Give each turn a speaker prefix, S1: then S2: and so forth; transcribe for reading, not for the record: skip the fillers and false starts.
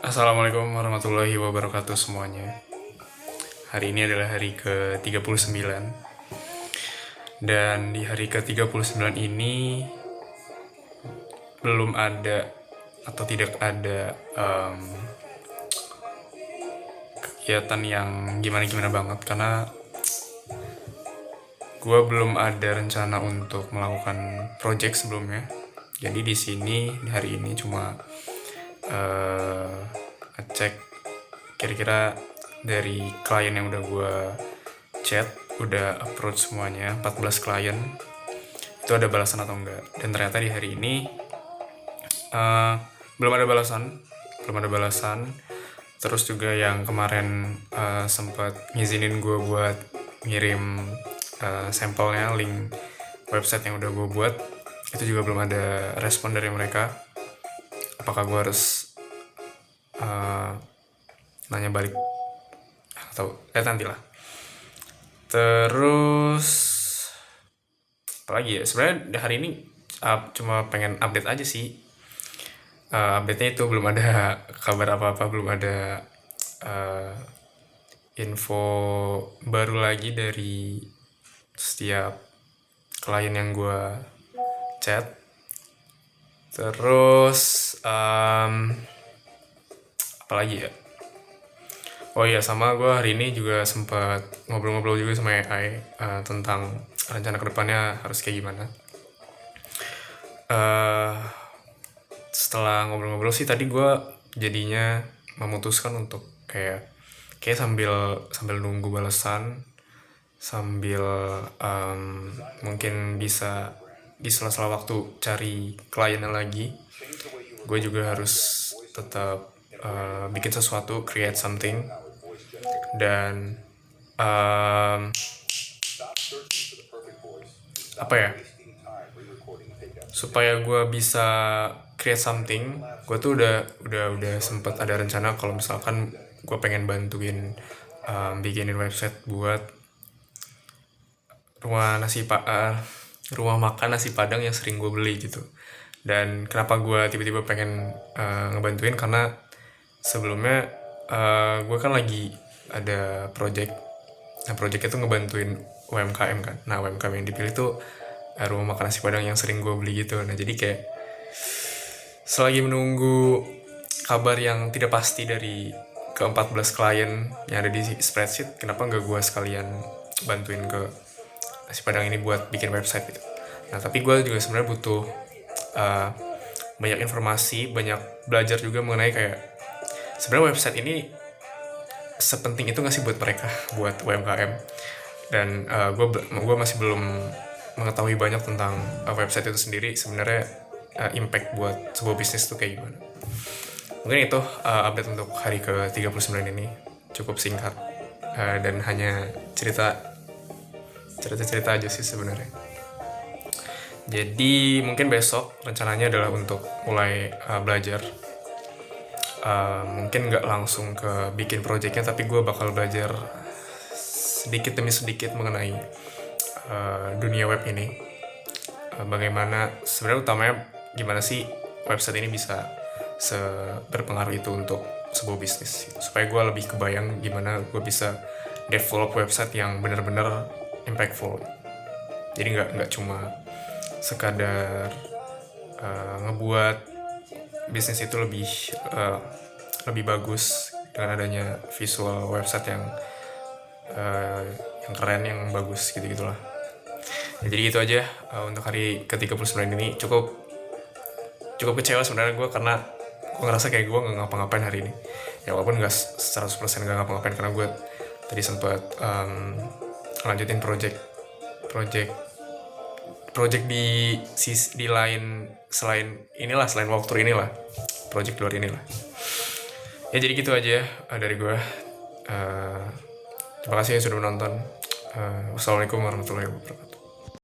S1: Assalamualaikum warahmatullahi wabarakatuh semuanya. Hari ini adalah hari ke-39. Dan di hari ke-39 ini belum ada atau tidak ada kegiatan yang gimana-gimana banget, karena gue belum ada rencana untuk melakukan project sebelumnya. Jadi di sini di hari ini cuma ngecek kira-kira dari klien yang udah gue chat, udah approach semuanya 14 klien, itu ada balasan atau enggak. Dan ternyata di hari ini uh, belum ada balasan. Terus juga yang kemarin sempat ngizinin gue buat ngirim sampelnya, link website yang udah gue buat, itu juga belum ada respon dari mereka. Apakah gue harus nanya balik atau nanti lah. Terus apalagi ya, sebenarnya hari ini cuma pengen update aja sih. Update-nya itu belum ada kabar apa-apa, belum ada info baru lagi dari setiap klien yang gue chat. Terus apalagi ya, oh iya, sama gue hari ini juga sempat ngobrol-ngobrol juga sama AI tentang rencana kedepannya harus kayak gimana. Setelah ngobrol-ngobrol sih tadi gue jadinya memutuskan untuk kayak sambil nunggu balasan, sambil mungkin bisa di sela-sela waktu cari kliennya lagi, gue juga harus tetap bikin sesuatu, create something. Dan apa ya, supaya gue bisa create something, gue tuh udah sempet ada rencana kalau misalkan gue pengen bantuin bikinin website buat rumah makan nasi padang yang sering gue beli gitu. Dan kenapa gue tiba-tiba pengen ngebantuin, karena sebelumnya gue kan lagi ada project. Nah, project itu ngebantuin UMKM kan. Nah, UMKM yang dipilih tuh rumah makan nasi padang yang sering gue beli gitu. Nah, jadi kayak selagi menunggu kabar yang tidak pasti dari ke-14 klien yang ada di spreadsheet, kenapa nggak gue sekalian bantuin ke nasi padang ini buat bikin website gitu. Nah, tapi gue juga sebenarnya butuh banyak informasi, banyak belajar juga mengenai kayak sebenarnya website ini sepenting itu nggak sih buat mereka, buat UMKM. Dan gue masih belum mengetahui banyak tentang website itu sendiri, sebenarnya impact buat sebuah bisnis itu kayak gimana. Mungkin itu update untuk hari ke-39 ini, cukup singkat dan hanya cerita aja sih sebenarnya. Jadi mungkin besok rencananya adalah untuk mulai belajar. Mungkin nggak langsung ke bikin projectnya, tapi gue bakal belajar sedikit demi sedikit mengenai dunia web ini. Bagaimana sebenarnya, utamanya gimana sih website ini bisa berpengaruh itu untuk sebuah bisnis, supaya gue lebih kebayang gimana gue bisa develop website yang benar-benar impactful. Jadi nggak cuma sekadar ngebuat bisnis itu lebih bagus dengan adanya visual website yang keren, yang bagus gitu-gitulah. Ya, jadi gitu aja untuk hari ke-39 ini. Cukup kecewa sebenarnya gue, karena gue ngerasa kayak gue nggak ngapa-ngapain hari ini. Ya walaupun nggak 100% nggak ngapa-ngapain, karena gue tadi sempat lanjutin project di lain, selain walkthrough inilah, project luar inilah. Ya jadi gitu aja dari gue. Terima kasih yang sudah menonton. Wassalamualaikum warahmatullahi wabarakatuh.